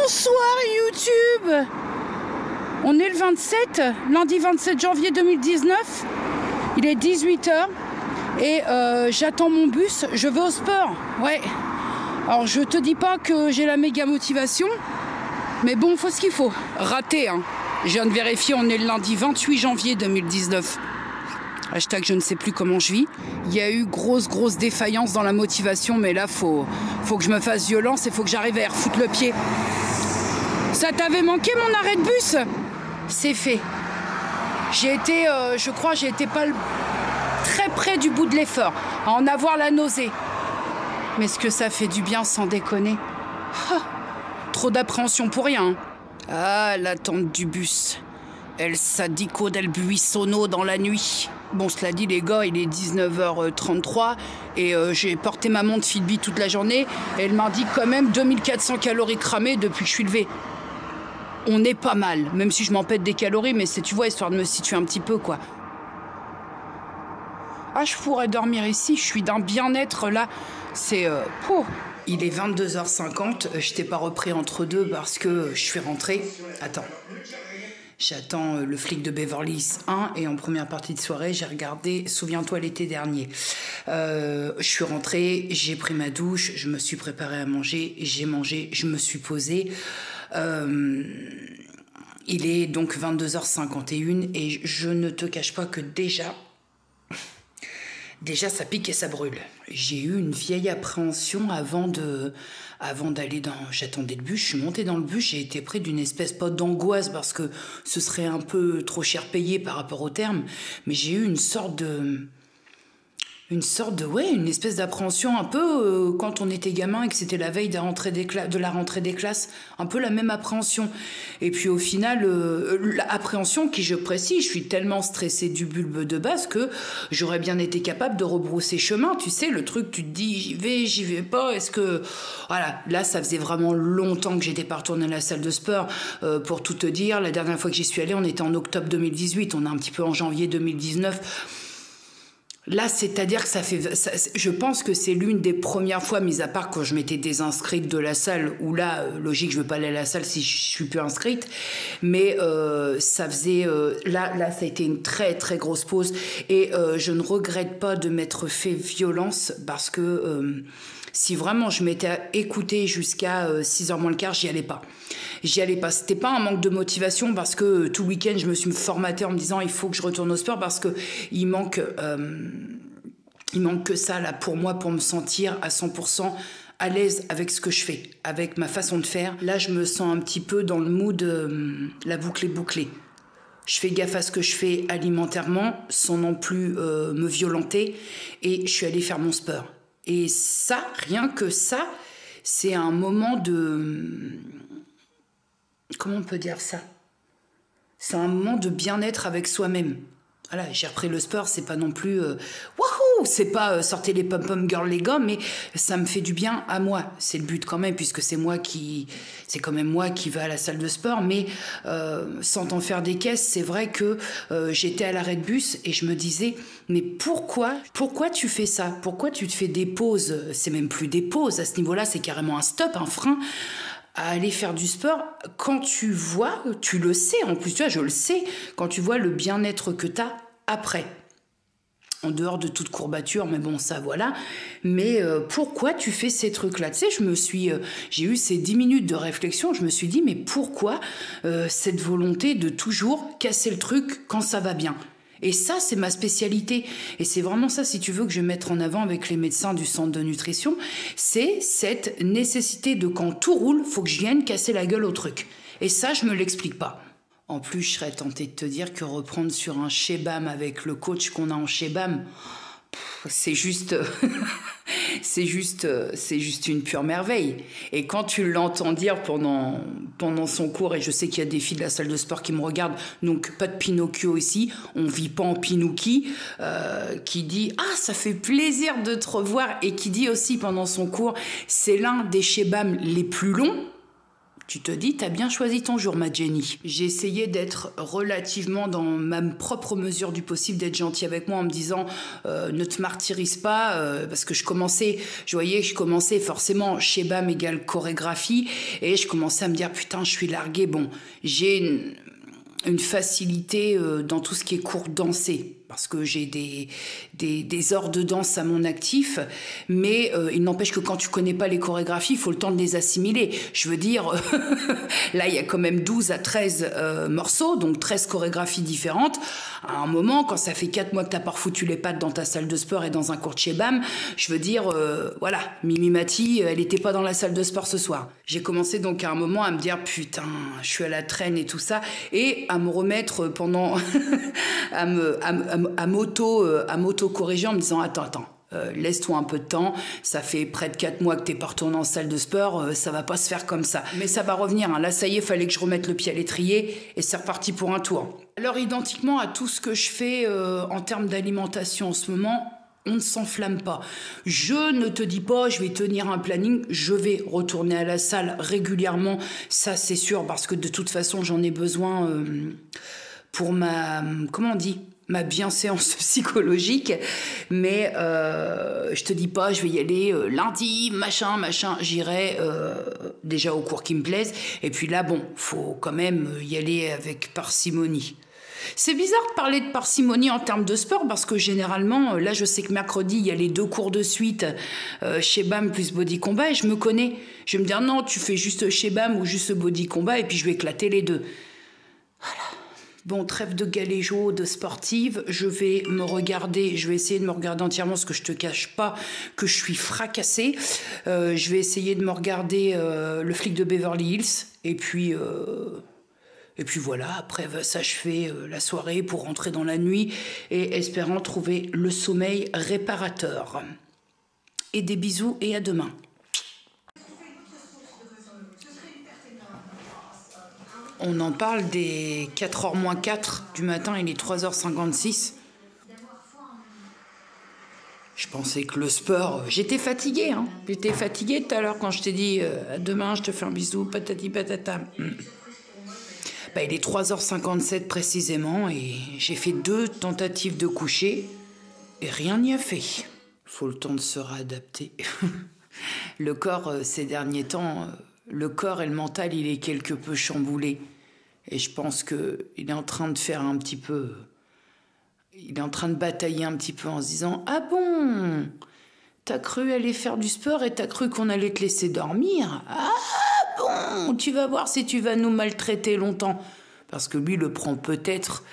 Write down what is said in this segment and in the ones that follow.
Bonsoir YouTube. On est le 27, lundi 27 janvier 2019. Il est 18h et j'attends mon bus. Je vais au sport. Ouais. Alors je te dis pas que j'ai la méga motivation, mais bon, faut ce qu'il faut. Raté, hein. Je viens de vérifier, on est le lundi 28 janvier 2019. Hashtag je ne sais plus comment je vis. Il y a eu grosse défaillance dans la motivation, mais là faut que je me fasse violence et faut que j'arrive à y refoutre le pied. Ça t'avait manqué mon arrêt de bus? C'est fait. J'ai été, je crois, j'ai été pas très près du bout de l'effort, à en avoir la nausée. Mais est-ce que ça fait du bien sans déconner? Trop d'appréhension pour rien. Ah, l'attente du bus. El Sadico del Buissonneau dans la nuit. Bon, cela dit, les gars, il est 19h33 et j'ai porté ma montre Fitbit toute la journée et elle m'indique quand même 2400 calories cramées depuis que je suis levée. On est pas mal, même si je m'en pète des calories, mais c'est, tu vois, histoire de me situer un petit peu, quoi. Ah, je pourrais dormir ici, je suis d'un bien-être, là. C'est... Il est 22h50, je t'ai pas repris entre deux parce que je suis rentrée. Attends. J'attends le flic de Beverly Hills 1 et en première partie de soirée, j'ai regardé Souviens-toi l'été dernier. Je suis rentrée, j'ai pris ma douche, je me suis préparée à manger, j'ai mangé, je me suis posée. Il est donc 22h51 et je ne te cache pas que déjà ça pique et ça brûle. J'ai eu une vieille appréhension avant d'aller dans... J'attendais le bus, je suis montée dans le bus, j'ai été pris d'une espèce pas d'angoisse parce que ce serait un peu trop cher payé par rapport au terme, mais j'ai eu une espèce d'appréhension un peu quand on était gamin et que c'était la veille de la rentrée des classes, un peu la même appréhension. Et puis au final, l'appréhension qui, je précise, je suis tellement stressée du bulbe de base que j'aurais bien été capable de rebrousser chemin. Tu sais, le truc, tu te dis, j'y vais pas, est-ce que... Voilà, là, ça faisait vraiment longtemps que j'étais pas retournée à la salle de sport. Pour tout te dire, la dernière fois que j'y suis allée, on était en octobre 2018, on est un petit peu en janvier 2019. Là, c'est-à-dire que je pense que c'est l'une des premières fois, mis à part quand je m'étais désinscrite de la salle, où là, logique, je veux pas aller à la salle si je suis plus inscrite, mais ça faisait, là, ça a été une très grosse pause, et je ne regrette pas de m'être fait violence, parce que si vraiment je m'étais écoutée jusqu'à 6h moins le quart, j'y allais pas. C'était pas un manque de motivation parce que tout le week-end je me suis formatée en me disant il faut que je retourne au sport parce que il manque que ça là pour moi pour me sentir à 100% à l'aise avec ce que je fais, avec ma façon de faire. Là je me sens un petit peu dans le mood la boucle est bouclée. Je fais gaffe à ce que je fais alimentairement sans non plus me violenter et je suis allée faire mon sport. Et ça, rien que ça, c'est un moment de... Comment on peut dire ça? C'est un moment de bien-être avec soi-même. Voilà, j'ai repris le sport, c'est pas non plus... wouhou, c'est pas sortez les pom-pom girls les gars, mais ça me fait du bien à moi. C'est le but quand même, puisque c'est quand même moi qui vais à la salle de sport, mais sans t'en faire des caisses, c'est vrai que j'étais à l'arrêt de bus et je me disais, mais pourquoi tu fais ça? Pourquoi tu te fais des pauses? C'est même plus des pauses, à ce niveau-là, c'est carrément un stop, un frein à aller faire du sport quand tu vois, tu le sais, en plus tu vois, je le sais, quand tu vois le bien-être que tu as après. En dehors de toute courbature, mais bon, ça voilà. Mais pourquoi tu fais ces trucs-là? Tu sais, j'ai eu ces 10 minutes de réflexion, je me suis dit, mais pourquoi cette volonté de toujours casser le truc quand ça va bien? Et ça, c'est ma spécialité. Et c'est vraiment ça, si tu veux, que je vais mettre en avant avec les médecins du centre de nutrition. C'est cette nécessité de quand tout roule, faut que je vienne casser la gueule au truc. Et ça, je me l'explique pas. En plus, je serais tentée de te dire que reprendre sur un Shebam avec le coach qu'on a en Shebam, c'est juste une pure merveille. Et quand tu l'entends dire pendant son cours, et je sais qu'il y a des filles de la salle de sport qui me regardent, donc pas de Pinocchio ici, on vit pas en Pinouki, qui dit « Ah, ça fait plaisir de te revoir » et qui dit aussi pendant son cours « C'est l'un des Shebam les plus longs ». Tu te dis, t'as bien choisi ton jour, ma Jenny. J'ai essayé d'être relativement dans ma propre mesure du possible, d'être gentil avec moi en me disant, ne te martyrise pas, parce que je commençais forcément chez BAM égale chorégraphie, et je commençais à me dire, putain, je suis larguée. Bon, j'ai une facilité dans tout ce qui est cours dansé, parce que j'ai des heures de danse à mon actif, mais il n'empêche que quand tu connais pas les chorégraphies, il faut le temps de les assimiler. Je veux dire, là, il y a quand même 12 à 13 morceaux, donc 13 chorégraphies différentes. À un moment, quand ça fait 4 mois que t'as pas refoutu les pattes dans ta salle de sport et dans un cours de chez BAM, je veux dire, voilà, Mimi Mati, elle était pas dans la salle de sport ce soir. J'ai commencé donc à un moment à me dire, putain, je suis à la traîne et tout ça, et à me remettre pendant... à m'auto-corriger en me disant attends, laisse-toi un peu de temps, ça fait près de 4 mois que t'es pas retourné en salle de sport, ça va pas se faire comme ça. Mais ça va revenir, hein. Là ça y est, fallait que je remette le pied à l'étrier et c'est reparti pour un tour. Alors identiquement à tout ce que je fais en termes d'alimentation en ce moment, on ne s'enflamme pas. Je ne te dis pas, je vais tenir un planning, je vais retourner à la salle régulièrement, ça c'est sûr, parce que de toute façon j'en ai besoin pour ma bienséance psychologique, mais je te dis pas, je vais y aller lundi, machin, j'irai déjà aux cours qui me plaisent, et puis là, bon, faut quand même y aller avec parcimonie. C'est bizarre de parler de parcimonie en termes de sport, parce que généralement, là, je sais que mercredi, il y a les 2 cours de suite chez BAM plus Body Combat, et je me connais. Je vais me dire, non, tu fais juste chez BAM ou juste Body Combat, et puis je vais éclater les deux. Voilà. Bon, trêve de galéjo, de sportive, je vais essayer de me regarder entièrement, parce que je te cache pas que je suis fracassée. Je vais essayer de me regarder Le flic de Beverly Hills, et puis voilà, après va s'achever la soirée pour rentrer dans la nuit, et espérant trouver le sommeil réparateur. Et des bisous, et à demain. On en parle des 4h moins 4 du matin, il est 3h56. Je pensais que le sport... J'étais fatiguée, hein. J'étais fatiguée tout à l'heure quand je t'ai dit à demain, je te fais un bisou, patati patata. Bah, il est 3h57 précisément, et j'ai fait 2 tentatives de coucher et rien n'y a fait. Faut le temps de se réadapter. Le corps, ces derniers temps... Le corps et le mental, il est quelque peu chamboulé. Et je pense qu'il est en train de faire un petit peu... Il est en train de batailler un petit peu en se disant « Ah bon, t'as cru aller faire du sport et t'as cru qu'on allait te laisser dormir? Ah bon, tu vas voir si tu vas nous maltraiter longtemps. » Parce que lui le prend peut-être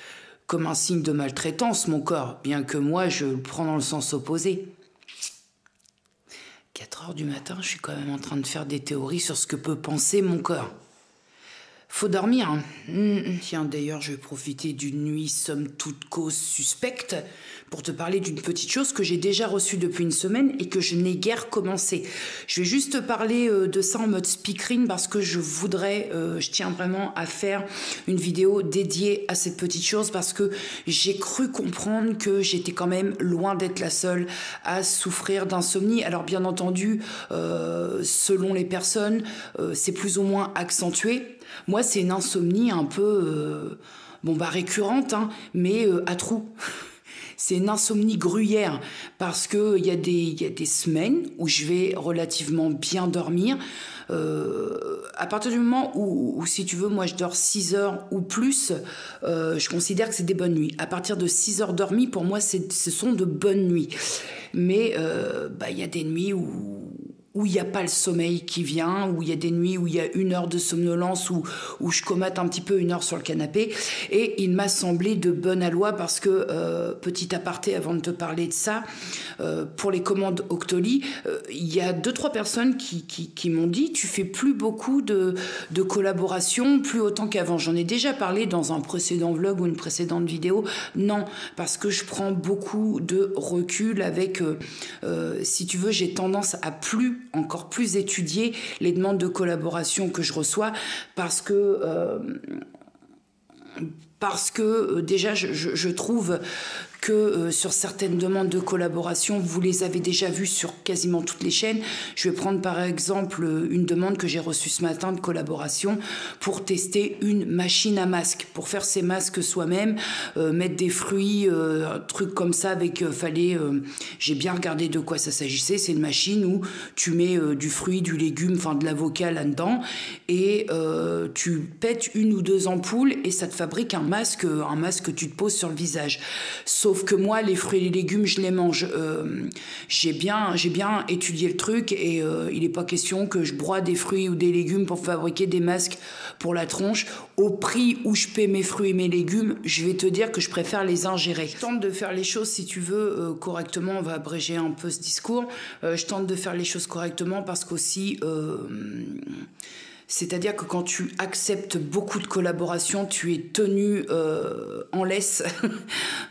comme un signe de maltraitance, mon corps, bien que moi, je le prends dans le sens opposé. 4h du matin, je suis quand même en train de faire des théories sur ce que peut penser mon corps. Faut dormir. Hein. Tiens, d'ailleurs, je vais profiter d'une nuit somme toute cause suspecte pour te parler d'une petite chose que j'ai déjà reçue depuis une semaine et que je n'ai guère commencé. Je vais juste te parler de ça en mode speakerine, parce que je tiens vraiment à faire une vidéo dédiée à cette petite chose, parce que j'ai cru comprendre que j'étais quand même loin d'être la seule à souffrir d'insomnie. Alors bien entendu, selon les personnes, c'est plus ou moins accentué. Moi, c'est une insomnie un peu récurrente, hein, mais à trous. C'est une insomnie gruyère, parce qu'il y a des semaines où je vais relativement bien dormir. À partir du moment où, si tu veux, moi je dors 6 heures ou plus, je considère que c'est des bonnes nuits. À partir de 6 heures dormies, pour moi, ce sont de bonnes nuits. Mais y a des nuits où il n'y a pas le sommeil qui vient, où il y a des nuits où il y a 1 heure de somnolence, où je comate un petit peu 1 heure sur le canapé. Et il m'a semblé de bonne aloi, parce que, petit aparté avant de te parler de ça, pour les commandes Octoly, il y a 2-3 personnes qui m'ont dit « Tu fais plus beaucoup de collaborations, plus autant qu'avant ». J'en ai déjà parlé dans un précédent vlog ou une précédente vidéo. Non, parce que je prends beaucoup de recul avec, si tu veux, j'ai tendance à encore plus étudier les demandes de collaboration que je reçois, parce que déjà je trouve que sur certaines demandes de collaboration, vous les avez déjà vues sur quasiment toutes les chaînes. Je vais prendre par exemple une demande que j'ai reçue ce matin de collaboration pour tester une machine à masque, pour faire ses masques soi-même, mettre des fruits, trucs comme ça avec j'ai bien regardé de quoi ça s'agissait. C'est une machine où tu mets du fruit, du légume, enfin de l'avocat là-dedans, et tu pètes 1 ou 2 ampoules et ça te fabrique un masque que tu te poses sur le visage. Sauf que moi, les fruits et les légumes, je les mange. J'ai bien étudié le truc et il n'est pas question que je broie des fruits ou des légumes pour fabriquer des masques pour la tronche. Au prix où je paie mes fruits et mes légumes, je vais te dire que je préfère les ingérer. Je tente de faire les choses, si tu veux, correctement. On va abréger un peu ce discours. Je tente de faire les choses correctement parce qu'aussi... c'est-à-dire que quand tu acceptes beaucoup de collaborations, tu es tenu en laisse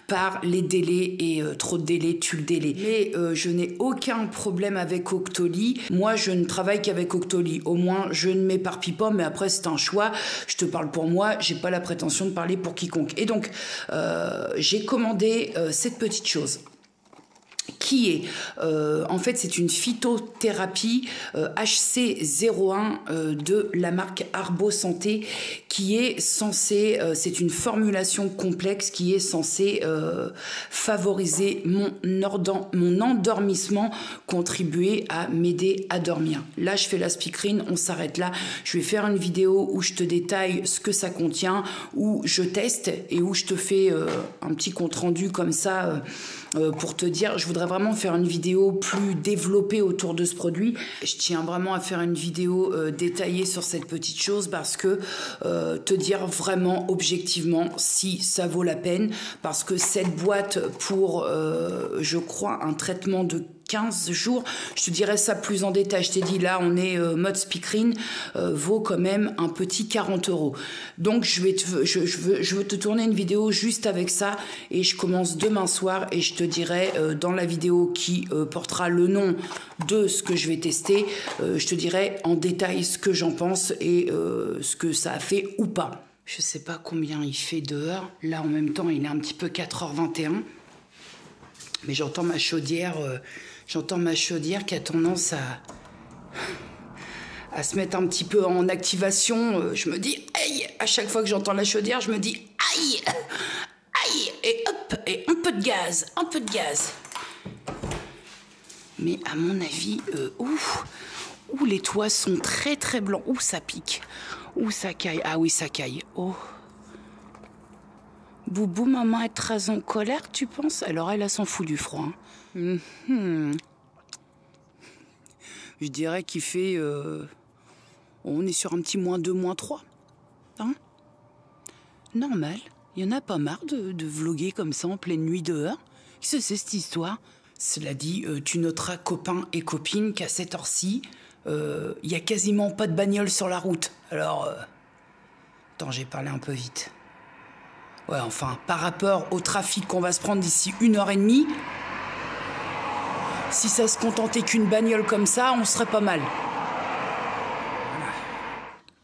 par les délais et trop de délais tue le délai. Mais je n'ai aucun problème avec Octoly. Moi, je ne travaille qu'avec Octoly. Au moins, je ne m'éparpille pas, mais après, c'est un choix. Je te parle pour moi, j'ai pas la prétention de parler pour quiconque. Et donc, j'ai commandé cette petite chose. Qui est, en fait, c'est une phytothérapie HC01 de la marque Arbo Santé, qui est censée, c'est une formulation complexe qui est censée favoriser mon endormissement, contribuer à m'aider à dormir. Là, je fais la speakerine, on s'arrête là. Je vais faire une vidéo où je te détaille ce que ça contient, où je teste et où je te fais un petit compte rendu comme ça. Pour te dire, je voudrais vraiment faire une vidéo plus développée autour de ce produit. Je tiens vraiment à faire une vidéo détaillée sur cette petite chose parce que te dire vraiment objectivement si ça vaut la peine, parce que cette boîte pour, je crois, un traitement de 15 jours, je te dirais ça plus en détail. Je t'ai dit là, on est mode speakerine, vaut quand même un petit 40 €. Donc je veux te tourner une vidéo juste avec ça et je commence demain soir et je te dirai dans la vidéo qui portera le nom de ce que je vais tester, je te dirai en détail ce que j'en pense et ce que ça a fait ou pas. Je sais pas combien il fait dehors. Là en même temps il est un petit peu 4h21. Mais j'entends ma chaudière qui a tendance à se mettre un petit peu en activation. Je me dis, aïe, à chaque fois que j'entends la chaudière, je me dis, aïe, aïe, et hop, et un peu de gaz. Mais à mon avis, les toits sont très très blancs. Ça pique. Ça caille. Ah oui, ça caille. Oh. Boubou, maman est très en colère, tu penses? Alors elle s'en fout du froid. Hein. Je dirais qu'il fait... on est sur un petit -2, -3. Hein? Normal. Il y en a pas marre de vloguer comme ça en pleine nuit dehors. Qu'est-ce que c'est cette histoire? Cela dit, tu noteras, copains et copines, qu'à cette heure-ci, il n'y a quasiment pas de bagnole sur la route. Alors... Attends, j'ai parlé un peu vite. Ouais, enfin, par rapport au trafic qu'on va se prendre d'ici 1h30, si ça se contentait qu'une bagnole comme ça, on serait pas mal.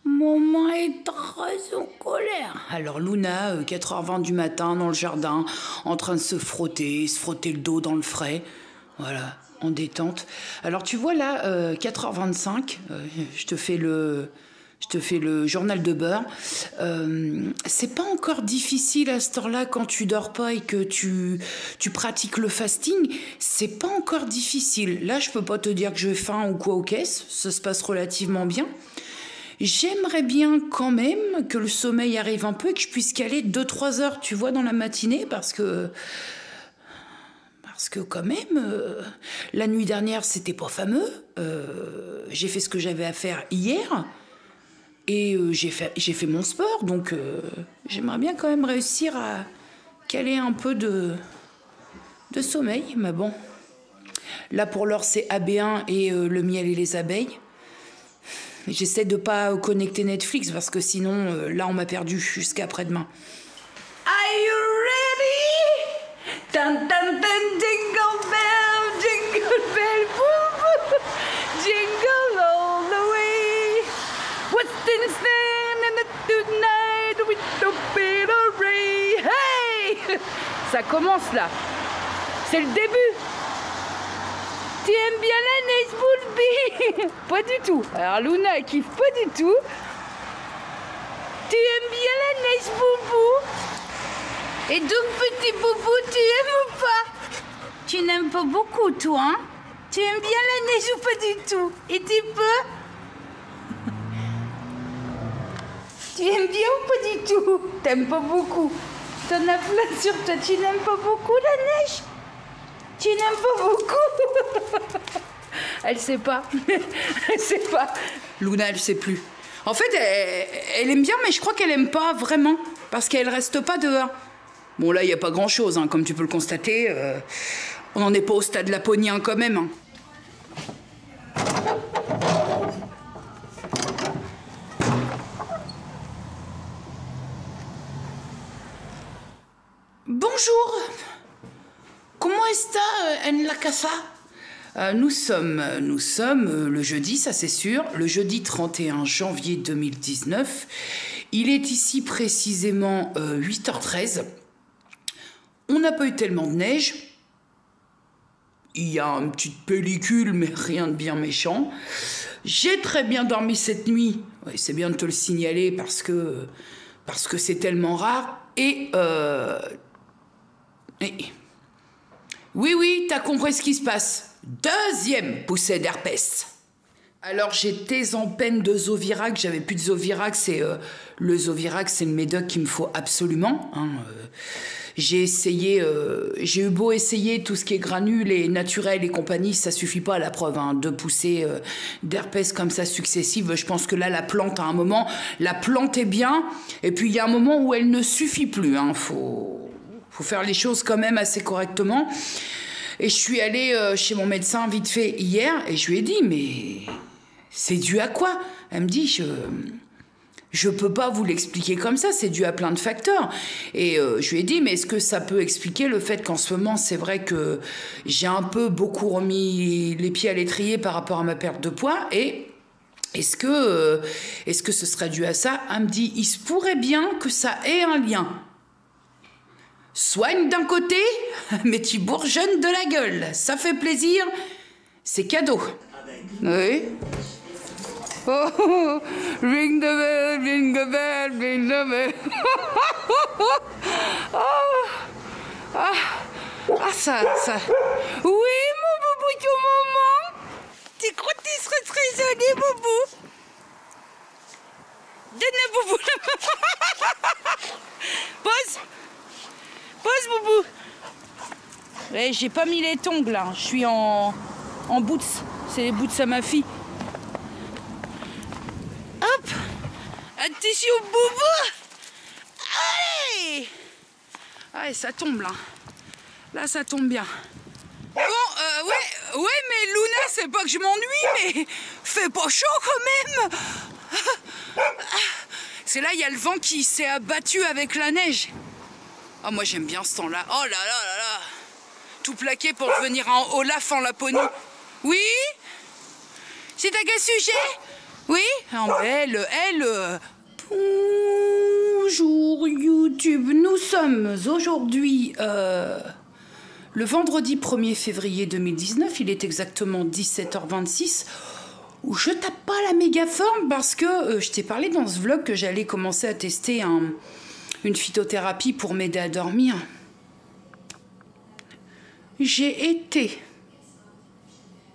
Maman est très en colère. Alors Luna, 4h20 du matin, dans le jardin, en train de se frotter le dos dans le frais. Voilà, en détente. Alors tu vois là, 4h25, je te fais le journal de beurre. C'est pas encore difficile à cette heure-là quand tu dors pas et que tu pratiques le fasting. C'est pas encore difficile. Là, je peux pas te dire que j'ai faim ou quoi aux caisses. Ça se passe relativement bien. J'aimerais bien quand même que le sommeil arrive un peu et que je puisse caler 2-3 heures, tu vois, dans la matinée parce que quand même, la nuit dernière, c'était pas fameux. J'ai fait ce que j'avais à faire hier. Et j'ai fait mon sport, donc j'aimerais bien quand même réussir à caler un peu de sommeil. Mais bon, là pour l'heure c'est AB1 et le miel et les abeilles. J'essaie de pas connecter Netflix parce que sinon, là on m'a perdu jusqu'à après-demain. Are you ready? Dun, dun, dun, jingle bell, woo, jingle all the way. What's in stand in the tonight with no better ray? Hey! Ça commence là. C'est le début. Tu aimes bien la neige, Boulby? Pas du tout. Alors Luna, elle kiffe pas du tout. Tu aimes bien la neige, Boubou? Et donc, petit Boubou, tu aimes ou pas? Tu n'aimes pas beaucoup, toi, hein? Tu aimes bien la neige ou pas du tout? Et tu peux? Tu aimes bien ou pas du tout? T'aimes pas beaucoup. T'en as plein sur toi. Tu n'aimes pas beaucoup la neige? Tu n'aimes pas beaucoup? Elle sait pas. Elle sait pas. Luna, elle sait plus. En fait, elle aime bien, mais je crois qu'elle aime pas vraiment. Parce qu'elle reste pas dehors. Bon, là, il n'y a pas grand-chose, hein, comme tu peux le constater. On n'en est pas au stade laponien quand même. Hein. Bonjour. Comment está en la casa? Nous sommes le jeudi, ça c'est sûr, le jeudi 31 janvier 2019. Il est ici précisément 8h13. On n'a pas eu tellement de neige. Il y a une petite pellicule, mais rien de bien méchant. J'ai très bien dormi cette nuit. Ouais, c'est bien de te le signaler parce que c'est tellement rare. Et oui, t'as compris ce qui se passe. Deuxième poussée d'herpès. Alors j'étais en peine de Zovirac, j'avais plus de Zovirac, le Zovirac, c'est le médoc qu'il me faut absolument. Hein. J'ai essayé, j'ai eu beau essayer tout ce qui est granule et naturel et compagnie, ça suffit pas à la preuve, hein, de poussées d'herpès comme ça successives. Je pense que là, la plante, à un moment, la plante est bien, et puis il y a un moment où elle ne suffit plus. Hein. Faut faire les choses quand même assez correctement. Et je suis allée chez mon médecin vite fait hier, et je lui ai dit, mais c'est dû à quoi? Elle me dit, je peux pas vous l'expliquer comme ça, c'est dû à plein de facteurs. Et je lui ai dit, mais est-ce que ça peut expliquer le fait qu'en ce moment, c'est vrai que j'ai un peu beaucoup remis les pieds à l'étrier par rapport à ma perte de poids, et est-ce que ce serait dû à ça? Elle me dit, il se pourrait bien que ça ait un lien. Soigne d'un côté, mais tu bourgeonnes de la gueule. Ça fait plaisir, c'est cadeau. Oui. Oh, ring the bell, ring the bell, ring the bell. Ça. Oui, mon boubou, ton maman. Tu crois que tu serais très joli, boubou? Donne-le, boubou. Pose, boubou. Ouais, j'ai pas mis les tongs là. Je suis en boots. C'est les boots à ma fille. Hop. Attention, boubou. Allez. Allez, ça tombe là. Là, ça tombe bien. Bon, ouais, mais Luna, c'est pas que je m'ennuie, mais fait pas chaud quand même. C'est là, il y a le vent qui s'est abattu avec la neige. Oh, moi j'aime bien ce temps-là. Oh là là là là. Tout plaqué pour devenir en Olaf en Laponie. Oui? C'est à quel sujet? Oui? Non, elle. Bonjour YouTube. Nous sommes aujourd'hui le vendredi 1er février 2019. Il est exactement 17h26. Je tape pas la méga forme parce que je t'ai parlé dans ce vlog que j'allais commencer à tester une phytothérapie pour m'aider à dormir. J'ai été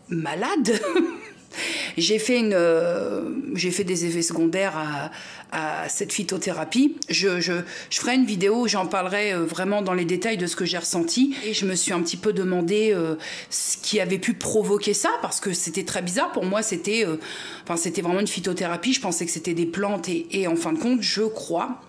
malade. J'ai fait des effets secondaires à cette phytothérapie. Je ferai une vidéo où j'en parlerai vraiment dans les détails de ce que j'ai ressenti. Et je me suis un petit peu demandé ce qui avait pu provoquer ça, parce que c'était très bizarre. Pour moi, c'était vraiment une phytothérapie. Je pensais que c'était des plantes et en fin de compte, je crois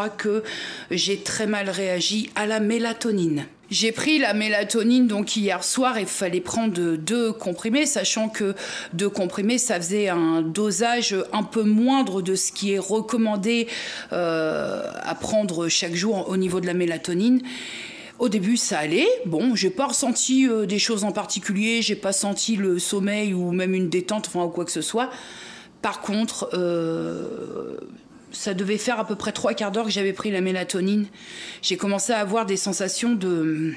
que j'ai très mal réagi à la mélatonine. J'ai pris la mélatonine donc hier soir et il fallait prendre 2 comprimés, sachant que 2 comprimés, ça faisait un dosage un peu moindre de ce qui est recommandé à prendre chaque jour au niveau de la mélatonine. Au début, ça allait. Bon, j'ai pas ressenti des choses en particulier, j'ai pas senti le sommeil ou même une détente, enfin ou quoi que ce soit. Par contre, ça devait faire à peu près 3/4 d'heure que j'avais pris la mélatonine. J'ai commencé à avoir des sensations de...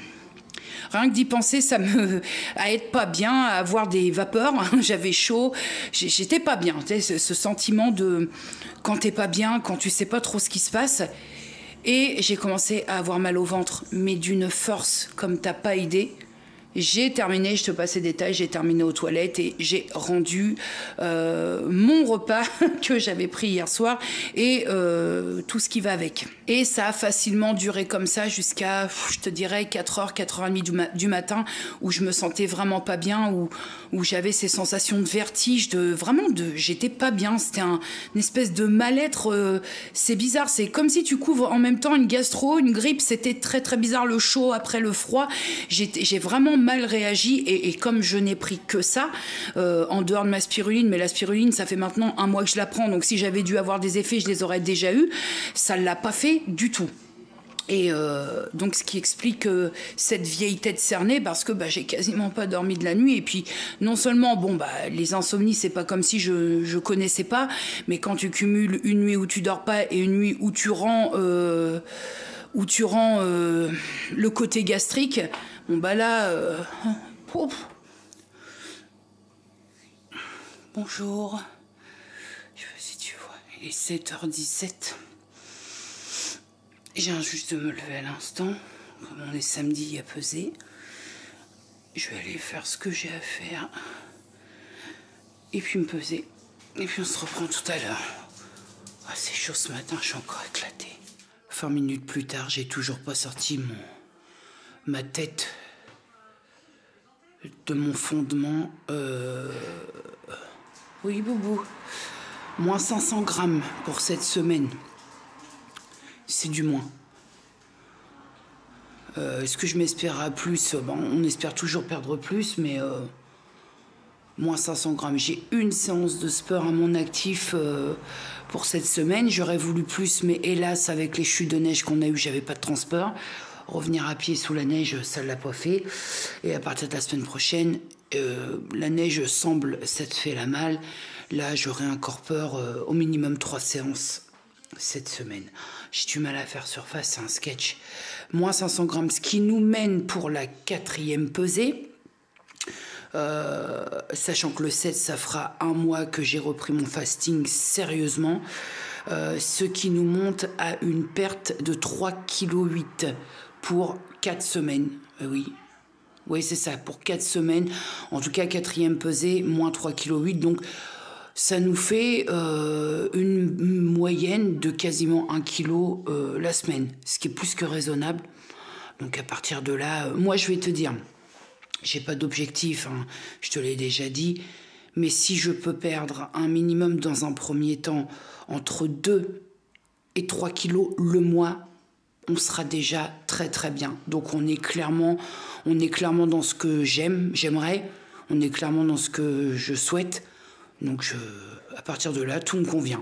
Rien que d'y penser, à être pas bien, à avoir des vapeurs. J'avais chaud, j'étais pas bien. Tu sais, ce sentiment de quand t'es pas bien, quand tu sais pas trop ce qui se passe. Et j'ai commencé à avoir mal au ventre, mais d'une force comme t'as pas idée. J'ai terminé, je te passe les détails, j'ai terminé aux toilettes et j'ai rendu mon repas que j'avais pris hier soir et tout ce qui va avec. Et ça a facilement duré comme ça jusqu'à, je te dirais, 4h, 4h30 du matin, où je me sentais vraiment pas bien, où j'avais ces sensations de vertige, j'étais pas bien, c'était une espèce de mal-être, c'est bizarre, c'est comme si tu couvres en même temps une gastro, une grippe, c'était très très bizarre, le chaud après le froid, j'ai vraiment mal réagi et comme je n'ai pris que ça, en dehors de ma spiruline, mais la spiruline, ça fait maintenant 1 mois que je la prends, donc si j'avais dû avoir des effets, je les aurais déjà eus, ça ne l'a pas fait du tout. Et donc ce qui explique cette vieille tête cernée, parce que j'ai quasiment pas dormi de la nuit, et puis non seulement les insomnies, c'est pas comme si je connaissais pas, mais quand tu cumules une nuit où tu dors pas et une nuit où tu rends le côté gastrique, bonjour, je sais pas si tu vois, il est 7h17. Je viens juste de me lever à l'instant, comme on est samedi à peser. Je vais aller faire ce que j'ai à faire. Et puis me peser. Et puis on se reprend tout à l'heure. Ah, c'est chaud ce matin, je suis encore éclatée. 20 minutes plus tard, j'ai toujours pas sorti ma tête de mon fondement. Oui, boubou. Moins 500 grammes pour cette semaine. C'est du moins. Est-ce que je m'espérerai plus? On espère toujours perdre plus, mais moins 500 grammes. J'ai une séance de sport à mon actif pour cette semaine. J'aurais voulu plus, mais hélas, avec les chutes de neige qu'on a eues, j'avais pas de transport. Revenir à pied sous la neige, ça l'a pas fait. Et à partir de la semaine prochaine, la neige semble s'être fait la malle. Là, je réincorpore au minimum 3 séances cette semaine. J'ai du mal à faire surface, c'est un sketch. Moins 500 grammes, ce qui nous mène pour la 4e pesée. Sachant que le 7, ça fera 1 mois que j'ai repris mon fasting sérieusement. Ce qui nous monte à une perte de 3,8 kg pour 4 semaines. Oui, c'est ça, pour 4 semaines. En tout cas, 4e pesée, moins 3,8 kg. Donc, ça nous fait une moyenne de quasiment 1 kg la semaine, ce qui est plus que raisonnable. Donc à partir de là, moi je vais te dire, j'ai pas d'objectif, hein, je te l'ai déjà dit, mais si je peux perdre un minimum dans un premier temps entre 2 et 3 kilos le mois, on sera déjà très très bien. Donc on est clairement dans ce que j'aimerais, on est clairement dans ce que je souhaite. Donc à partir de là, tout me convient.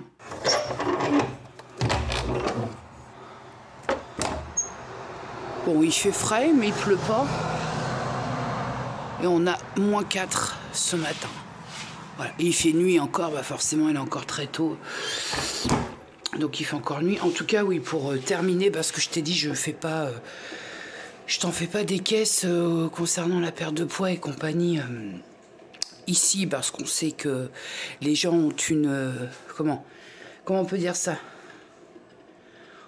Bon, il fait frais, mais il pleut pas. Et on a moins 4 ce matin. Voilà. Et il fait nuit encore, forcément, il est encore très tôt. Donc il fait encore nuit. En tout cas, oui, pour terminer, parce que je t'ai dit, je t'en fais pas des caisses concernant la perte de poids et compagnie. Ici, parce qu'on sait que les gens ont une... comment on peut dire ça?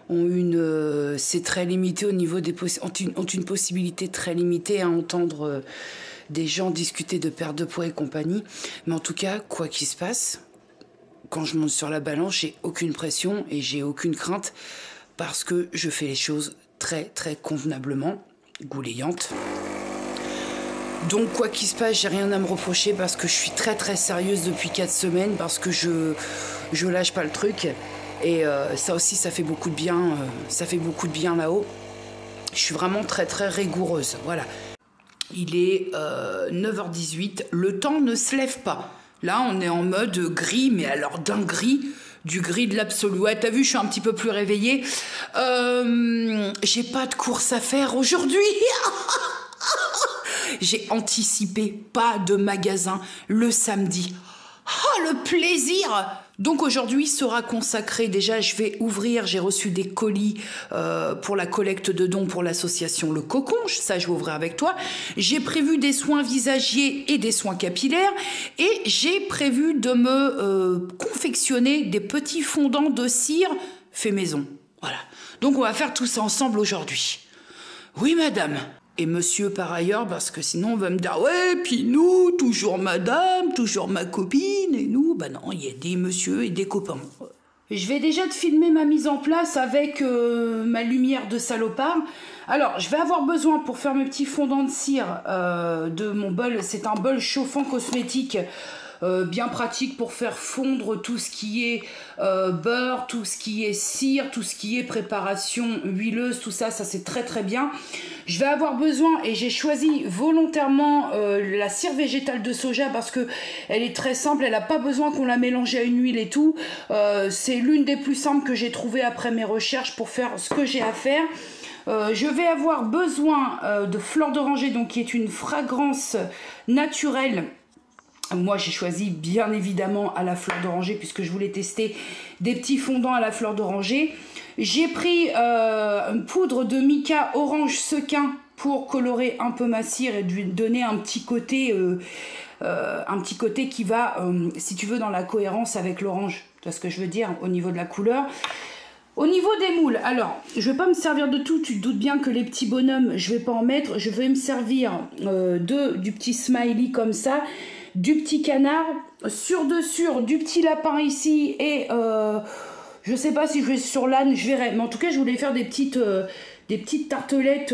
C'est très limité au niveau des... ont une possibilité très limitée à entendre des gens discuter de perte de poids et compagnie. Mais en tout cas, quoi qu'il se passe, quand je monte sur la balance, j'ai aucune pression et j'ai aucune crainte parce que je fais les choses très, très convenablement, goulayante. Donc quoi qu'il se passe, j'ai rien à me reprocher parce que je suis très très sérieuse depuis 4 semaines, parce que je lâche pas le truc. Et ça aussi, ça fait beaucoup de bien, là-haut. Je suis vraiment très très rigoureuse, voilà. Il est 9h18, le temps ne se lève pas. Là, on est en mode gris, mais alors d'un gris, du gris de l'absolu. Ouais, t'as vu, je suis un petit peu plus réveillée. J'ai pas de course à faire aujourd'hui. J'ai anticipé pas de magasin le samedi. Oh, le plaisir! Donc aujourd'hui sera consacré, déjà je vais ouvrir, j'ai reçu des colis pour la collecte de dons pour l'association Le Cocon, ça je vais ouvrir avec toi. J'ai prévu des soins visagiers et des soins capillaires et j'ai prévu de me confectionner des petits fondants de cire fait maison. Voilà, donc on va faire tout ça ensemble aujourd'hui. Oui madame. Et monsieur par ailleurs, parce que sinon on va me dire « Ouais, puis nous, toujours madame, toujours ma copine, et nous, bah non, il y a des monsieur et des copains. » Je vais déjà te filmer ma mise en place avec ma lumière de salopard. Alors, je vais avoir besoin pour faire mes petits fondants de cire de mon bol. C'est un bol chauffant cosmétique. Bien pratique pour faire fondre tout ce qui est beurre, tout ce qui est cire, tout ce qui est préparation huileuse, tout ça, ça c'est très très bien. Je vais avoir besoin, et j'ai choisi volontairement la cire végétale de soja parce que elle est très simple, elle n'a pas besoin qu'on la mélange à une huile et tout. C'est l'une des plus simples que j'ai trouvées après mes recherches pour faire ce que j'ai à faire. Je vais avoir besoin de fleur d'oranger, donc qui est une fragrance naturelle. Moi j'ai choisi bien évidemment à la fleur d'oranger puisque je voulais tester des petits fondants à la fleur d'oranger. J'ai pris une poudre de mica orange sequin pour colorer un peu ma cire et lui donner un petit côté qui va, si tu veux, dans la cohérence avec l'orange. Tu vois ce que je veux dire au niveau de la couleur. Au niveau des moules, alors, je vais pas me servir de tout, tu te doutes bien que les petits bonhommes, je vais pas en mettre. Je vais me servir du petit smiley comme ça, du petit canard, du petit lapin ici, et je sais pas si je vais sur l'âne, je verrai. Mais en tout cas, je voulais faire des petites tartelettes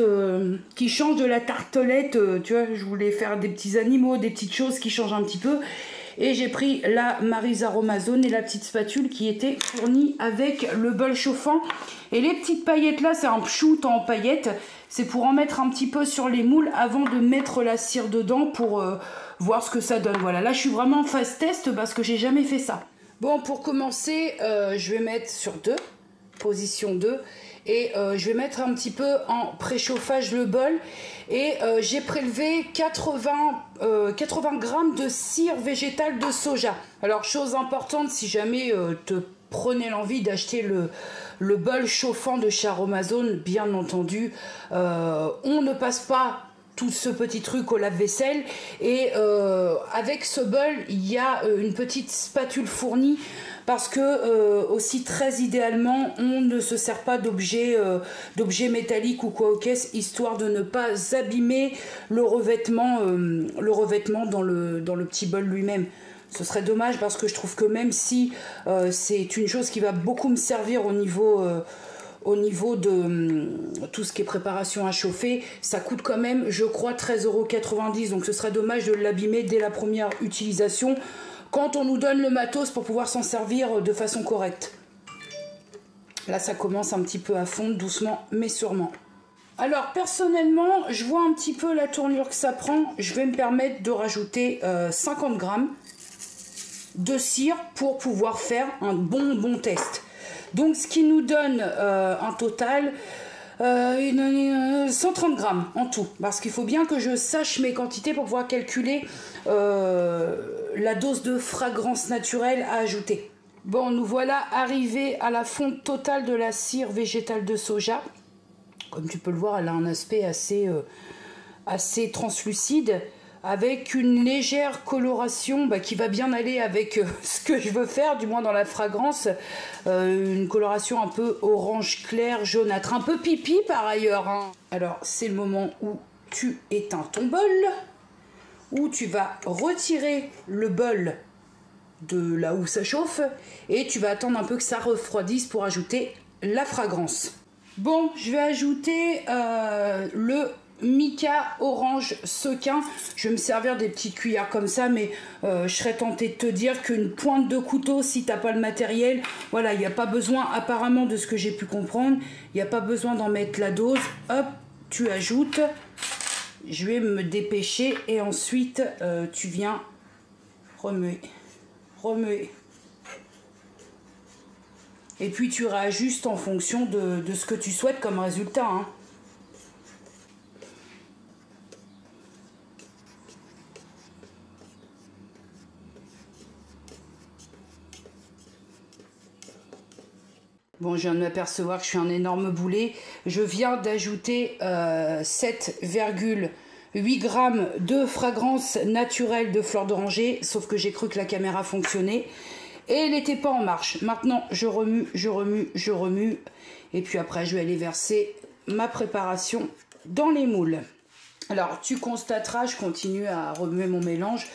qui changent de la tartelette, tu vois, je voulais faire des petits animaux, des petites choses qui changent un petit peu. Et j'ai pris la Mary's Aromazone et la petite spatule qui était fournie avec le bol chauffant. Et les petites paillettes là, c'est un pchout en paillettes. C'est pour en mettre un petit peu sur les moules avant de mettre la cire dedans pour voir ce que ça donne. Voilà, là je suis vraiment en phase test parce que j'ai jamais fait ça. Bon, pour commencer, je vais mettre sur 2, position 2. Et je vais mettre un petit peu en préchauffage le bol. Et j'ai prélevé 80 grammes de cire végétale de soja. Alors, chose importante, si jamais te prenez l'envie d'acheter le bol chauffant de chez Aromazone, bien entendu, on ne passe pas tout ce petit truc au lave-vaisselle. Et avec ce bol, il y a une petite spatule fournie. Parce que aussi très idéalement, on ne se sert pas d'objets métalliques ou quoi aux caisses, histoire de ne pas abîmer le revêtement dans le petit bol lui-même. Ce serait dommage parce que je trouve que même si c'est une chose qui va beaucoup me servir au niveau de tout ce qui est préparation à chauffer, ça coûte quand même, je crois, 13,90 €. Donc ce serait dommage de l'abîmer dès la première utilisation, quand on nous donne le matos pour pouvoir s'en servir de façon correcte. Là, ça commence un petit peu à fondre, doucement, mais sûrement. Alors, personnellement, je vois un petit peu la tournure que ça prend. Je vais me permettre de rajouter 50 grammes de cire pour pouvoir faire un bon test. Donc, ce qui nous donne un total... 130 grammes en tout, parce qu'il faut bien que je sache mes quantités pour pouvoir calculer la dose de fragrance naturelle à ajouter. Bon, nous voilà arrivés à la fonte totale de la cire végétale de soja. Comme tu peux le voir, elle a un aspect assez translucide, avec une légère coloration qui va bien aller avec ce que je veux faire, du moins dans la fragrance. Une coloration un peu orange clair, jaunâtre, un peu pipi par ailleurs, hein. Alors, c'est le moment où tu éteins ton bol, où tu vas retirer le bol de là où ça chauffe, et tu vas attendre un peu que ça refroidisse pour ajouter la fragrance. Bon, je vais ajouter le mica orange sequin. Je vais me servir des petites cuillères comme ça, mais je serais tentée de te dire qu'une pointe de couteau, si t'as pas le matériel, voilà, il n'y a pas besoin, apparemment de ce que j'ai pu comprendre, il n'y a pas besoin d'en mettre la dose. Hop, tu ajoutes. Je vais me dépêcher et ensuite tu viens remuer. Et puis tu réajustes en fonction de ce que tu souhaites comme résultat, hein. Bon, je viens de m'apercevoir que je suis un énorme boulet. Je viens d'ajouter 7,8 grammes de fragrance naturelle de fleur d'oranger, sauf que j'ai cru que la caméra fonctionnait et elle n'était pas en marche. Maintenant, je remue, je remue, je remue, et puis après, je vais aller verser ma préparation dans les moules. Alors, tu constateras, je continue à remuer mon mélange,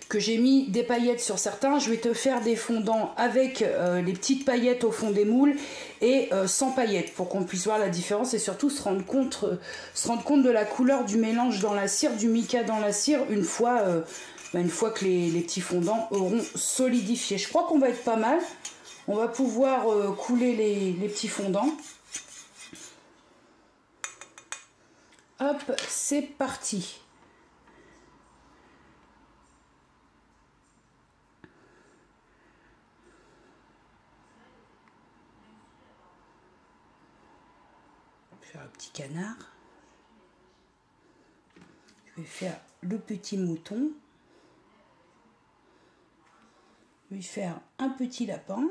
que j'ai mis des paillettes sur certains. Je vais te faire des fondants avec les petites paillettes au fond des moules et sans paillettes pour qu'on puisse voir la différence et surtout se rendre compte de la couleur du mélange dans la cire, du mica dans la cire, une fois que les petits fondants auront solidifié. Je crois qu'on va être pas mal. On va pouvoir couler les petits fondants. Hop, c'est parti. Faire un petit canard. Je vais faire le petit mouton. Je vais faire un petit lapin.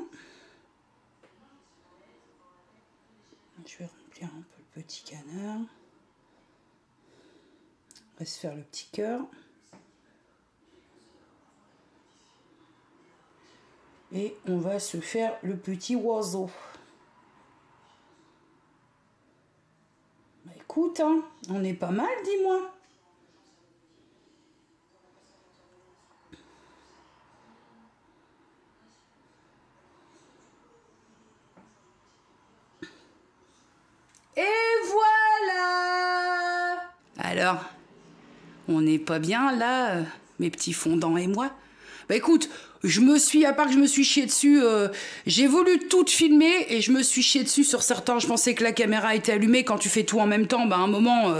Je vais remplir un peu le petit canard. On va se faire le petit cœur. Et on va se faire le petit oiseau. Bah écoute, hein, on est pas mal, dis-moi. Et voilà! Alors, on n'est pas bien là, mes petits fondants et moi? Bah écoute, à part que je me suis chié dessus, j'ai voulu tout filmer et je me suis chié dessus sur certains. Je pensais que la caméra était allumée. Quand tu fais tout en même temps, bah à un moment,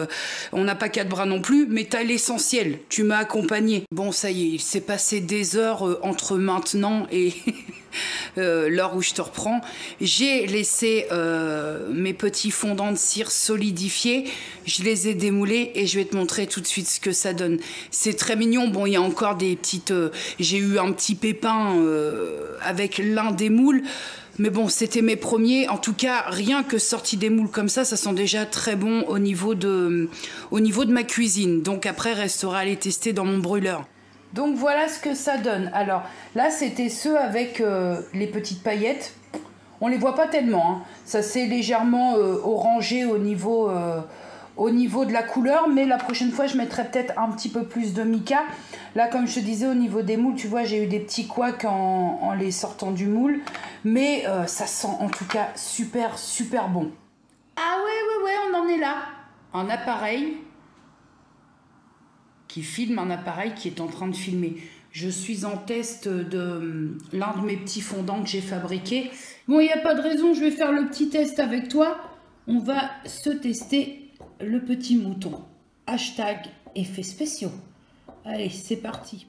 on n'a pas quatre bras non plus, mais t'as l'essentiel. Tu m'as accompagné. Bon, ça y est, il s'est passé des heures entre maintenant et l'heure où je te reprends. J'ai laissé mes petits fondants de cire solidifier. Je les ai démoulés et je vais te montrer tout de suite ce que ça donne. C'est très mignon. Bon, il y a encore des petites... j'ai eu un petit pépin avec l'un des moules. Mais bon, c'était mes premiers. En tout cas, rien que sorti des moules comme ça sent déjà très bon au niveau de ma cuisine. Donc après, restera à les tester dans mon brûleur. Donc voilà ce que ça donne. Alors là, c'était ceux avec les petites paillettes. On les voit pas tellement, hein. Ça c'est légèrement orangé au niveau de la couleur, mais la prochaine fois, je mettrai peut-être un petit peu plus de mica. Là, comme je te disais, au niveau des moules, tu vois, j'ai eu des petits couacs en les sortant du moule, mais ça sent en tout cas super, super bon. Ah ouais, on en est là. Un appareil qui filme, un appareil qui est en train de filmer. Je suis en test de l'un de mes petits fondants que j'ai fabriqué. Bon, il n'y a pas de raison, je vais faire le petit test avec toi. On va se tester le petit mouton. Hashtag effets spéciaux. Allez, c'est parti.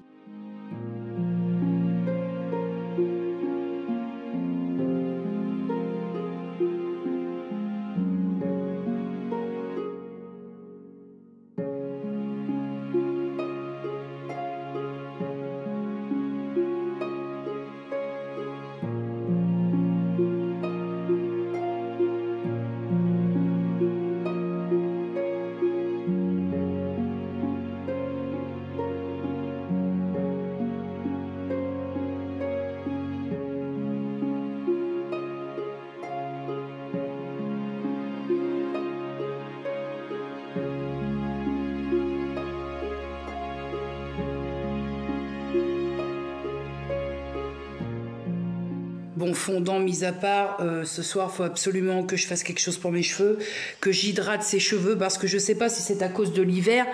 Bon, fondant mis à part, ce soir, il faut absolument que je fasse quelque chose pour mes cheveux, que j'hydrate ces cheveux, parce que je ne sais pas si c'est à cause de l'hiver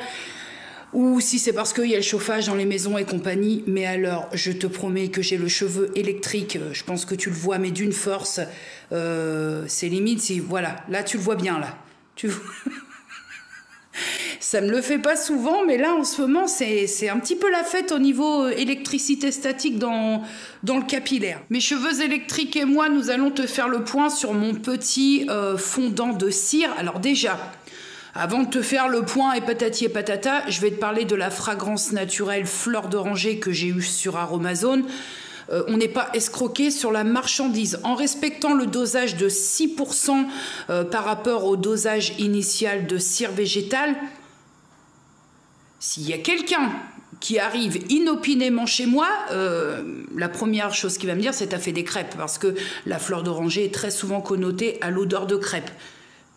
ou si c'est parce qu'il y a le chauffage dans les maisons et compagnie. Mais alors, je te promets que j'ai le cheveu électrique, je pense que tu le vois, mais d'une force, c'est limite, si, voilà, là tu le vois bien, là. Tu vois. Ça me le fait pas souvent, mais là en ce moment c'est un petit peu la fête au niveau électricité statique dans le capillaire. Mes cheveux électriques et moi, nous allons te faire le point sur mon petit fondant de cire. Alors déjà, avant de te faire le point et patati et patata, je vais te parler de la fragrance naturelle fleur d'oranger que j'ai eue sur Aromazone. on n'est pas escroqué sur la marchandise. En respectant le dosage de 6% par rapport au dosage initial de cire végétale, s'il y a quelqu'un qui arrive inopinément chez moi, la première chose qu'il va me dire, c'est « t'as fait des crêpes », parce que la fleur d'oranger est très souvent connotée à l'odeur de crêpes.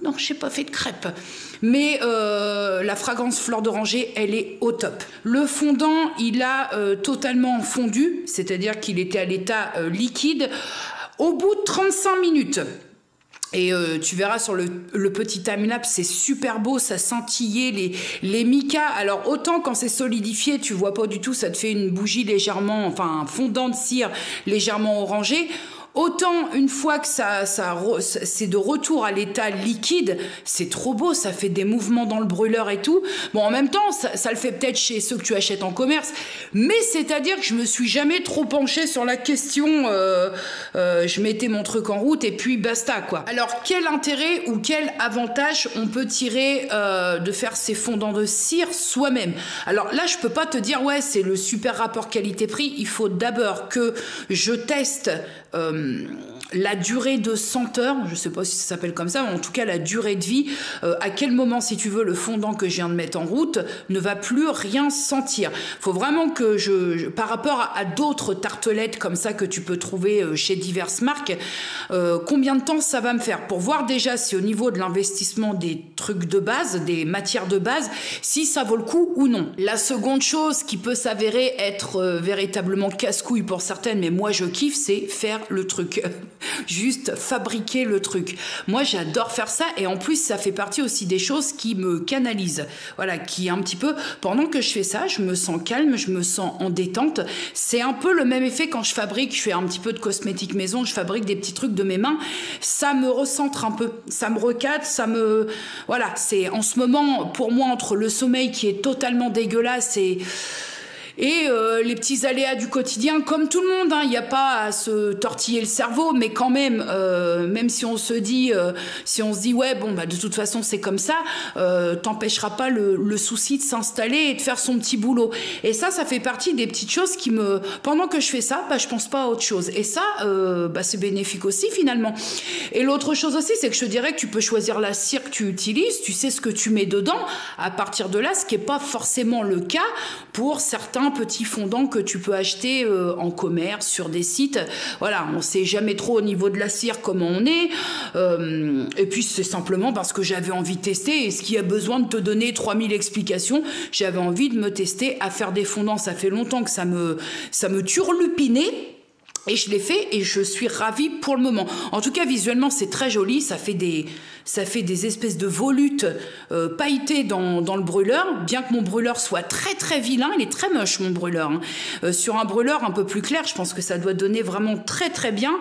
Non, je n'ai pas fait de crêpes. Mais la fragrance fleur d'oranger, elle est au top. Le fondant, il a totalement fondu, c'est-à-dire qu'il était à l'état liquide au bout de 35 minutes. Et tu verras sur le petit timelapse, c'est super beau, ça scintillait les micas. Alors autant quand c'est solidifié, tu vois pas du tout, ça te fait une bougie légèrement, enfin un fondant de cire légèrement orangé. Autant une fois que c'est de retour à l'état liquide, c'est trop beau, ça fait des mouvements dans le brûleur et tout. Bon, en même temps, ça le fait peut-être chez ceux que tu achètes en commerce, mais c'est-à-dire que je me suis jamais trop penchée sur la question. Je mettais mon truc en route et puis basta, quoi. Alors, quel intérêt ou quel avantage on peut tirer de faire ces fondants de cire soi-même? Alors là, je peux pas te dire, ouais, c'est le super rapport qualité-prix. Il faut d'abord que je teste la durée de senteur, je ne sais pas si ça s'appelle comme ça, mais en tout cas la durée de vie, à quel moment, si tu veux, le fondant que je viens de mettre en route ne va plus rien sentir. Il faut vraiment que par rapport à d'autres tartelettes comme ça que tu peux trouver chez diverses marques, combien de temps ça va me faire pour voir déjà si au niveau de l'investissement des trucs de base, des matières de base, si ça vaut le coup ou non. La seconde chose qui peut s'avérer être véritablement casse-couille pour certaines, mais moi je kiffe, c'est faire le truc. Juste fabriquer le truc. Moi, j'adore faire ça et en plus, ça fait partie aussi des choses qui me canalisent. Voilà, qui un petit peu, pendant que je fais ça, je me sens calme, je me sens en détente. C'est un peu le même effet quand je fais un petit peu de cosmétique maison, je fabrique des petits trucs de mes mains. Ça me recentre un peu, ça me recadre, voilà, c'est en ce moment, pour moi, entre le sommeil qui est totalement dégueulasse et les petits aléas du quotidien, comme tout le monde, il n'y a pas à se tortiller le cerveau, mais quand même, même si on se dit, ouais, bon, bah, de toute façon, c'est comme ça, t'empêchera pas le souci de s'installer et de faire son petit boulot. Et ça fait partie des petites choses qui pendant que je fais ça, bah, je pense pas à autre chose. Et ça, bah, c'est bénéfique aussi, finalement. Et l'autre chose aussi, c'est que je te dirais que tu peux choisir la cire que tu utilises, tu sais ce que tu mets dedans, à partir de là, ce qui n'est pas forcément le cas pour certains petits fondants que tu peux acheter en commerce, sur des sites. Voilà, on sait jamais trop au niveau de la cire comment on est. Et puis c'est simplement parce que j'avais envie de tester. Et ce qui a besoin de te donner 3000 explications, j'avais envie de me tester à faire des fondants. Ça fait longtemps que ça me turlupinait. Et je l'ai fait et je suis ravie pour le moment. En tout cas, visuellement, c'est très joli. Ça fait des espèces de volutes pailletées dans le brûleur. Bien que mon brûleur soit très très vilain, il est très moche mon brûleur. Sur un brûleur un peu plus clair, je pense que ça doit donner vraiment très très bien.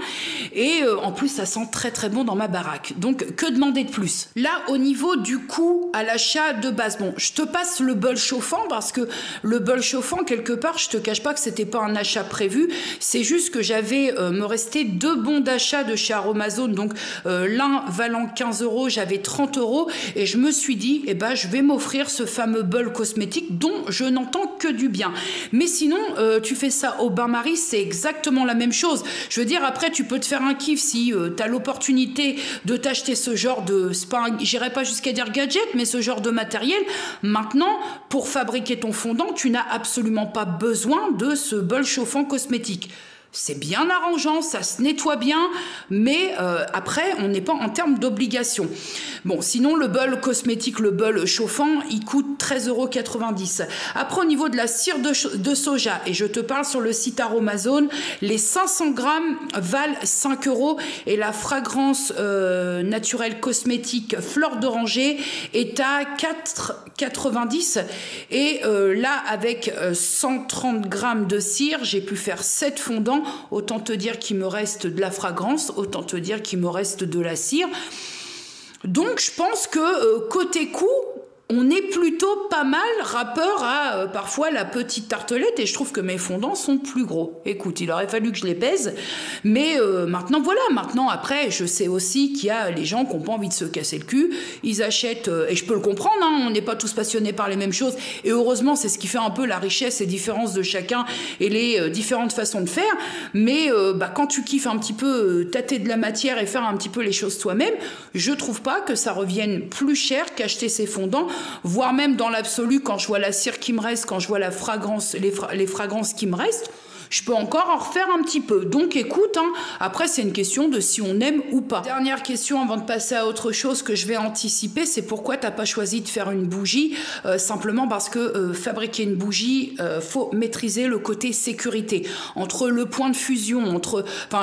Et en plus, ça sent très très bon dans ma baraque. Donc, que demander de plus? Là, au niveau du coût à l'achat de base, bon, je te passe le bol chauffant parce que le bol chauffant, quelque part, je te cache pas que c'était pas un achat prévu. C'est juste que me restait 2 bons d'achat de chez Aromazone, donc l'un valant 15 €, j'avais 30 € et je me suis dit, eh ben, je vais m'offrir ce fameux bol cosmétique dont je n'entends que du bien. Mais sinon, tu fais ça au bain-marie, c'est exactement la même chose. Je veux dire, après, tu peux te faire un kiff si tu as l'opportunité de t'acheter ce genre de, j'irai pas jusqu'à dire gadget, mais ce genre de matériel. Maintenant, pour fabriquer ton fondant, tu n'as absolument pas besoin de ce bol chauffant cosmétique. C'est bien arrangeant, ça se nettoie bien, mais après, on n'est pas en termes d'obligation. Bon, sinon, le bol cosmétique, le bol chauffant, il coûte 13,90 €. Après, au niveau de la cire de soja, et je te parle sur le site Aromazone, les 500 grammes valent 5 € et la fragrance naturelle cosmétique fleur d'oranger est à 4,90 €. Et là, avec 130 grammes de cire, j'ai pu faire 7 fondants. Autant te dire qu'il me reste de la fragrance, autant te dire qu'il me reste de la cire. Donc je pense que côté coût, on est plutôt pas mal rappeur à parfois la petite tartelette, et je trouve que mes fondants sont plus gros. Écoute, il aurait fallu que je les pèse, mais maintenant voilà, maintenant après je sais aussi qu'il y a les gens qui n'ont pas envie de se casser le cul, ils achètent, et je peux le comprendre, hein, on n'est pas tous passionnés par les mêmes choses, et heureusement c'est ce qui fait un peu la richesse et différence de chacun et les différentes façons de faire, mais quand tu kiffes un petit peu tâter de la matière et faire un petit peu les choses toi-même, je trouve pas que ça revienne plus cher qu'acheter ses fondants, voire même dans l'absolu, quand je vois la cire qui me reste, quand je vois la fragrance, les fragrances qui me restent, je peux encore en refaire un petit peu. Donc écoute, hein, après c'est une question de si on aime ou pas. Dernière question avant de passer à autre chose que je vais anticiper, c'est pourquoi t'as pas choisi de faire une bougie, simplement parce que fabriquer une bougie, faut maîtriser le côté sécurité. Entre le point de fusion,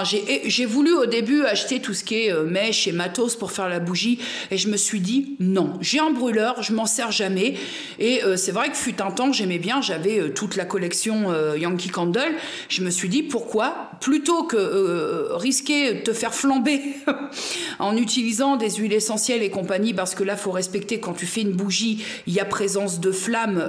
j'ai voulu au début acheter tout ce qui est mèche et matos pour faire la bougie, et je me suis dit non, j'ai un brûleur, je m'en sers jamais, et c'est vrai que fut un temps j'aimais bien, j'avais toute la collection Yankee Candle. Je me suis dit pourquoi, plutôt que risquer de te faire flamber en utilisant des huiles essentielles et compagnie, parce que là faut respecter, quand tu fais une bougie, il y a présence de flamme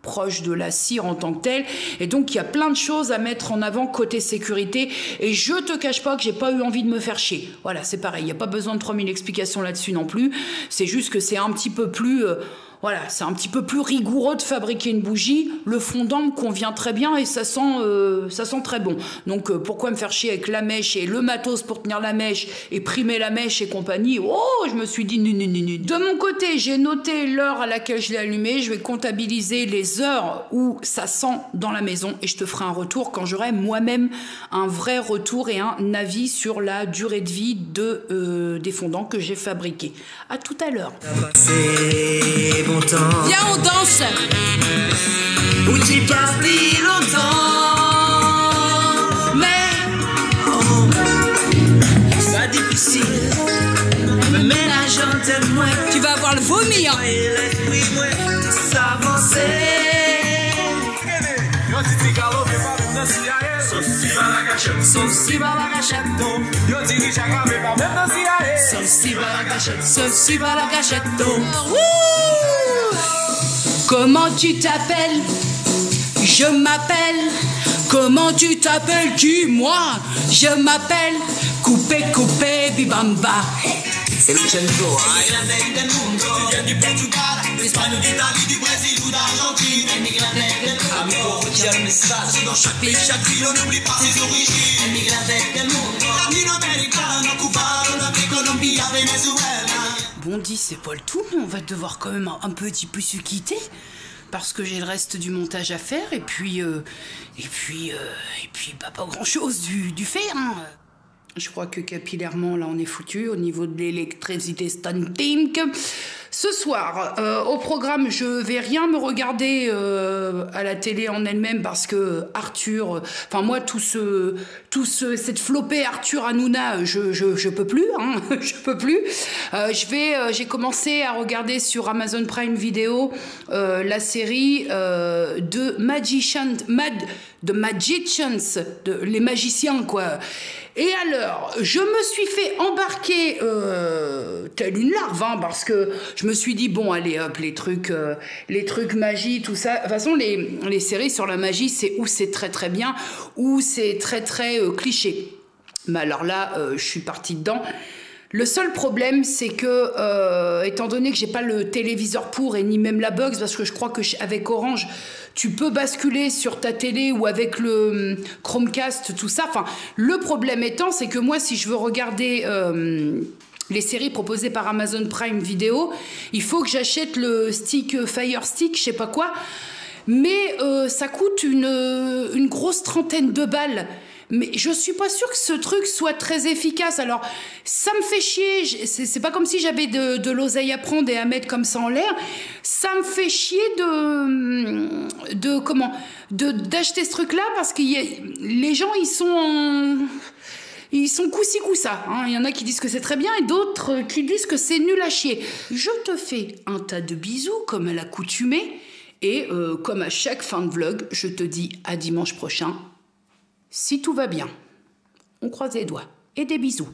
proche de la cire en tant que telle, et donc il y a plein de choses à mettre en avant côté sécurité, et je te cache pas que j'ai pas eu envie de me faire chier. Voilà, c'est pareil, il n'y a pas besoin de 3000 explications là-dessus non plus, c'est juste que c'est un petit peu plus... Voilà, c'est un petit peu plus rigoureux de fabriquer une bougie. Le fondant me convient très bien et ça sent très bon. Donc pourquoi me faire chier avec la mèche et le matos pour tenir la mèche et primer la mèche et compagnie. Oh, je me suis dit nu. De mon côté, j'ai noté l'heure à laquelle je l'ai allumé. Je vais comptabiliser les heures où ça sent dans la maison et je te ferai un retour quand j'aurai moi-même un vrai retour et un avis sur la durée de vie des fondants que j'ai fabriqués. À tout à l'heure. Viens, on danse. Où tu passes plus longtemps, mais c'est difficile. Me ménage en témoin. Tu vas avoir le vomi, hein. Et l'esprit, moi, s'avancer. Comment tu t'appelles? Je m'appelle. Comment tu t'appelles? Qui? Moi? Je m'appelle Coupé Bibamba. C'est le Cento. Tu viens du Portugal, d'Espagne, d'Italie, du Brésil ou d'Argentine. Amigo, retiens le message. Dans chaque pays, chaque ville, on n'oublie pas ses origines. Emigrantes del mundo, latino-americano, cubano, de Colombie à Venezuela. Bon, dit, c'est pas le tout, mais on va devoir quand même un petit peu se quitter, parce que j'ai le reste du montage à faire, et puis pas grand chose du fait, hein. Je crois que capillairement, là, on est foutu au niveau de l'électricité standing. Ce soir, au programme, je vais rien me regarder à la télé en elle-même parce que Arthur, enfin moi, cette flopée Arthur Hanouna, je peux plus, hein, je peux plus. J'ai commencé à regarder sur Amazon Prime Video la série de Magicians, les magiciens, quoi. Et alors, je me suis fait embarquer telle une larve, hein, parce que je me suis dit, bon, allez hop, les trucs magie, tout ça. De toute façon, les séries sur la magie, c'est où c'est très très bien, ou c'est très très cliché. Mais alors là, je suis partie dedans. Le seul problème, c'est que, étant donné que j'ai pas le téléviseur pour et ni même la box, parce que je crois que avec Orange, tu peux basculer sur ta télé ou avec le Chromecast, tout ça. Enfin, le problème étant, c'est que moi, si je veux regarder les séries proposées par Amazon Prime Video, il faut que j'achète le stick Fire Stick, je sais pas quoi. Mais ça coûte une grosse trentaine de balles. Mais je suis pas sûre que ce truc soit très efficace. Alors, ça me fait chier. C'est pas comme si j'avais de l'oseille à prendre et à mettre comme ça en l'air. Ça me fait chier d'acheter ce truc-là parce que les gens, ils sont coussi coussa, hein. Il y en a qui disent que c'est très bien et d'autres qui disent que c'est nul à chier. Je te fais un tas de bisous comme à l'accoutumée et comme à chaque fin de vlog, je te dis à dimanche prochain. Si tout va bien, on croise les doigts et des bisous.